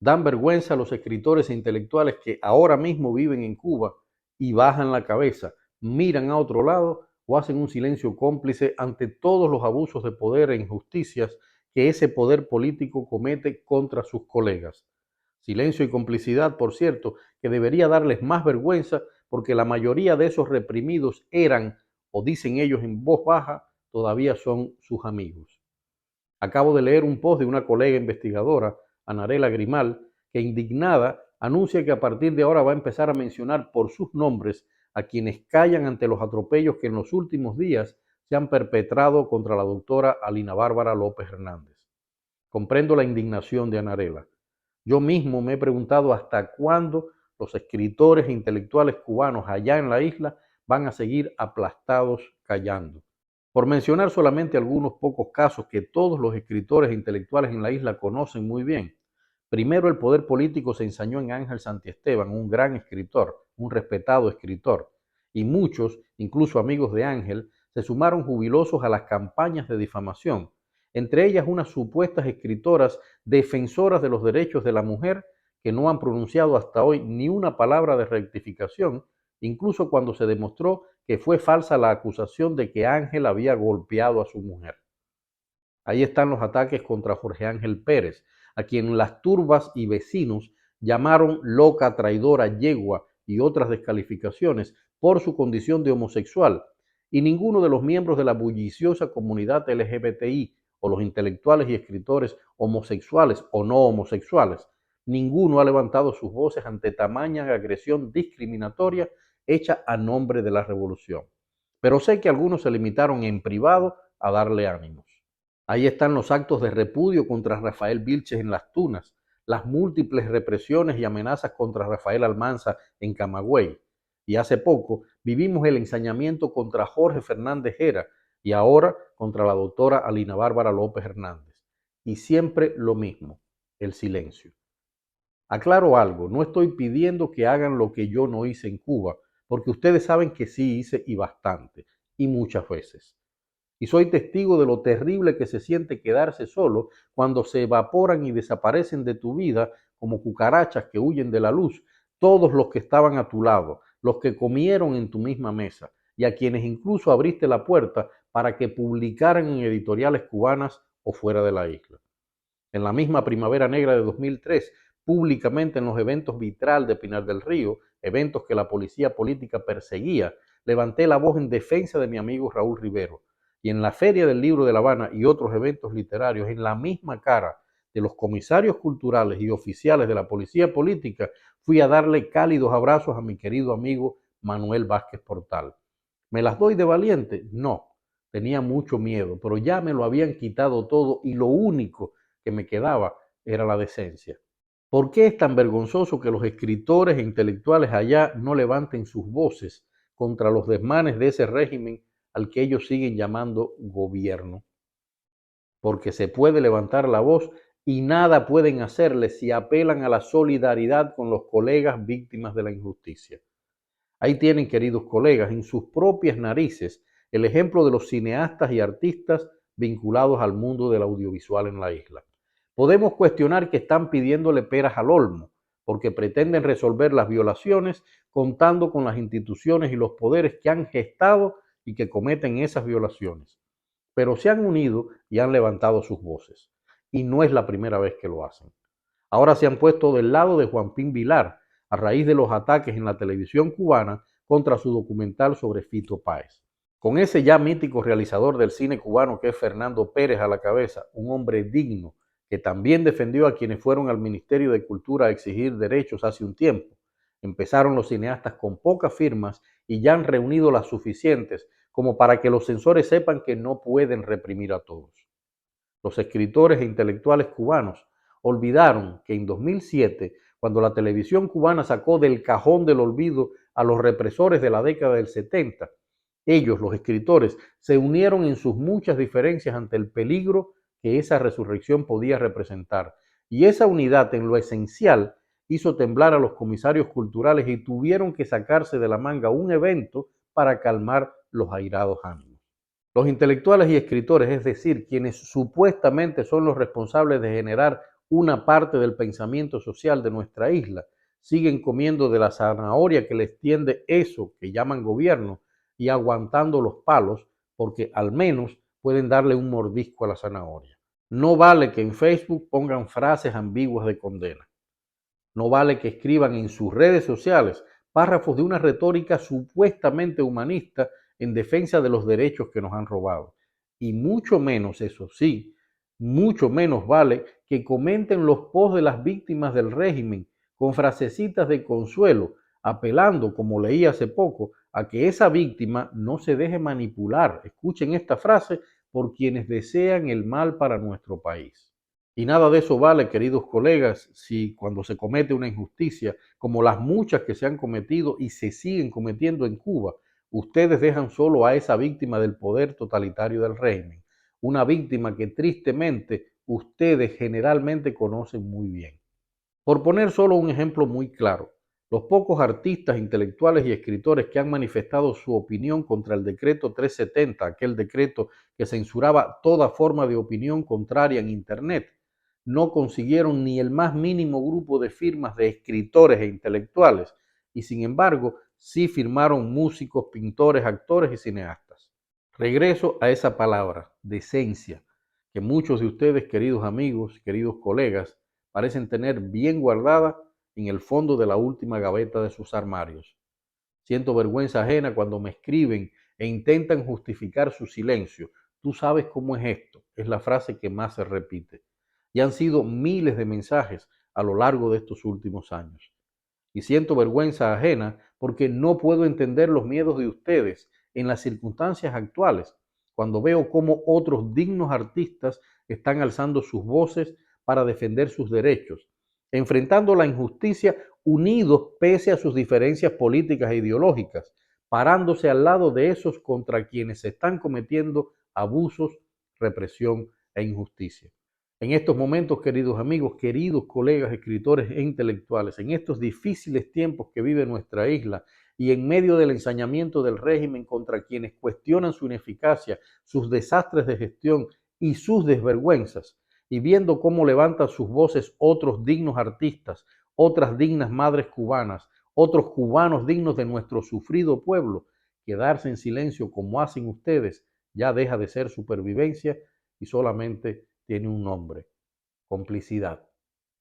Dan vergüenza a los escritores e intelectuales que ahora mismo viven en Cuba y bajan la cabeza, miran a otro lado o hacen un silencio cómplice ante todos los abusos de poder e injusticias que ese poder político comete contra sus colegas. Silencio y complicidad, por cierto, que debería darles más vergüenza porque la mayoría de esos reprimidos eran, o dicen ellos en voz baja, todavía son sus amigos. Acabo de leer un post de una colega investigadora, Anarela Grimal, que indignada anuncia que a partir de ahora va a empezar a mencionar por sus nombres a quienes callan ante los atropellos que en los últimos días se han perpetrado contra la doctora Alina Bárbara López Hernández. Comprendo la indignación de Anarela. Yo mismo me he preguntado hasta cuándo los escritores e intelectuales cubanos allá en la isla van a seguir aplastados callando. Por mencionar solamente algunos pocos casos que todos los escritores e intelectuales en la isla conocen muy bien. Primero, el poder político se ensañó en Ángel Santiesteban, un gran escritor, un respetado escritor, y muchos, incluso amigos de Ángel, se sumaron jubilosos a las campañas de difamación, entre ellas unas supuestas escritoras defensoras de los derechos de la mujer que no han pronunciado hasta hoy ni una palabra de rectificación, incluso cuando se demostró que fue falsa la acusación de que Ángel había golpeado a su mujer. Ahí están los ataques contra Jorge Ángel Pérez, a quien las turbas y vecinos llamaron loca, traidora, yegua y otras descalificaciones por su condición de homosexual, y ninguno de los miembros de la bulliciosa comunidad LGBTI o los intelectuales y escritores homosexuales o no homosexuales, ninguno ha levantado sus voces ante tamaña agresión discriminatoria hecha a nombre de la revolución. Pero sé que algunos se limitaron en privado a darle ánimos. Ahí están los actos de repudio contra Rafael Vilches en Las Tunas, las múltiples represiones y amenazas contra Rafael Almanza en Camagüey. Y hace poco vivimos el ensañamiento contra Jorge Fernández Hera y ahora contra la doctora Alina Bárbara López Hernández. Y siempre lo mismo, el silencio. Aclaro algo, no estoy pidiendo que hagan lo que yo no hice en Cuba, porque ustedes saben que sí hice y bastante, y muchas veces. Y soy testigo de lo terrible que se siente quedarse solo cuando se evaporan y desaparecen de tu vida como cucarachas que huyen de la luz, todos los que estaban a tu lado, los que comieron en tu misma mesa y a quienes incluso abriste la puerta para que publicaran en editoriales cubanas o fuera de la isla. En la misma Primavera Negra de 2003, públicamente en los eventos Vitral de Pinar del Río, eventos que la policía política perseguía, levanté la voz en defensa de mi amigo Raúl Rivero. Y en la Feria del Libro de La Habana y otros eventos literarios, en la misma cara de los comisarios culturales y oficiales de la policía política, fui a darle cálidos abrazos a mi querido amigo Manuel Vázquez Portal. ¿Me las doy de valiente? No, tenía mucho miedo, pero ya me lo habían quitado todo y lo único que me quedaba era la decencia. ¿Por qué es tan vergonzoso que los escritores e intelectuales allá no levanten sus voces contra los desmanes de ese régimen al que ellos siguen llamando gobierno? Porque se puede levantar la voz y nada pueden hacerles si apelan a la solidaridad con los colegas víctimas de la injusticia. Ahí tienen, queridos colegas, en sus propias narices el ejemplo de los cineastas y artistas vinculados al mundo del audiovisual en la isla. Podemos cuestionar que están pidiéndole peras al olmo, porque pretenden resolver las violaciones contando con las instituciones y los poderes que han gestado y que cometen esas violaciones. Pero se han unido y han levantado sus voces. Y no es la primera vez que lo hacen. Ahora se han puesto del lado de Juan Pin Vilar, a raíz de los ataques en la televisión cubana contra su documental sobre Fito Páez. Con ese ya mítico realizador del cine cubano que es Fernando Pérez a la cabeza, un hombre digno que también defendió a quienes fueron al Ministerio de Cultura a exigir derechos hace un tiempo. Empezaron los cineastas con pocas firmas y ya han reunido las suficientes como para que los censores sepan que no pueden reprimir a todos. Los escritores e intelectuales cubanos olvidaron que en 2007, cuando la televisión cubana sacó del cajón del olvido a los represores de la década del 70, ellos, los escritores, se unieron en sus muchas diferencias ante el peligro que esa resurrección podía representar. Y esa unidad en lo esencial hizo temblar a los comisarios culturales y tuvieron que sacarse de la manga un evento para calmar los airados ánimos. Los intelectuales y escritores, es decir, quienes supuestamente son los responsables de generar una parte del pensamiento social de nuestra isla, siguen comiendo de la zanahoria que les tiende eso que llaman gobierno y aguantando los palos porque al menos pueden darle un mordisco a la zanahoria. No vale que en Facebook pongan frases ambiguas de condena. No vale que escriban en sus redes sociales párrafos de una retórica supuestamente humanista en defensa de los derechos que nos han robado. Y mucho menos, eso sí, mucho menos vale que comenten los posts de las víctimas del régimen con frasecitas de consuelo, apelando, como leí hace poco, a que esa víctima no se deje manipular. Escuchen esta frase por quienes desean el mal para nuestro país. Y nada de eso vale, queridos colegas, si cuando se comete una injusticia, como las muchas que se han cometido y se siguen cometiendo en Cuba, ustedes dejan solo a esa víctima del poder totalitario del régimen, una víctima que tristemente ustedes generalmente conocen muy bien. Por poner solo un ejemplo muy claro, los pocos artistas, intelectuales y escritores que han manifestado su opinión contra el decreto 370, aquel decreto que censuraba toda forma de opinión contraria en Internet, no consiguieron ni el más mínimo grupo de firmas de escritores e intelectuales, y sin embargo sí firmaron músicos, pintores, actores y cineastas. Regreso a esa palabra, decencia, que muchos de ustedes, queridos amigos, queridos colegas, parecen tener bien guardada en el fondo de la última gaveta de sus armarios. Siento vergüenza ajena cuando me escriben e intentan justificar su silencio. Tú sabes cómo es esto, es la frase que más se repite. Y han sido miles de mensajes a lo largo de estos últimos años. Y siento vergüenza ajena porque no puedo entender los miedos de ustedes en las circunstancias actuales, cuando veo cómo otros dignos artistas están alzando sus voces para defender sus derechos, enfrentando la injusticia unidos pese a sus diferencias políticas e ideológicas, parándose al lado de esos contra quienes se están cometiendo abusos, represión e injusticia. En estos momentos, queridos amigos, queridos colegas, escritores e intelectuales, en estos difíciles tiempos que vive nuestra isla y en medio del ensañamiento del régimen contra quienes cuestionan su ineficacia, sus desastres de gestión y sus desvergüenzas, y viendo cómo levantan sus voces otros dignos artistas, otras dignas madres cubanas, otros cubanos dignos de nuestro sufrido pueblo, quedarse en silencio como hacen ustedes ya deja de ser supervivencia y solamente tiene un nombre: complicidad.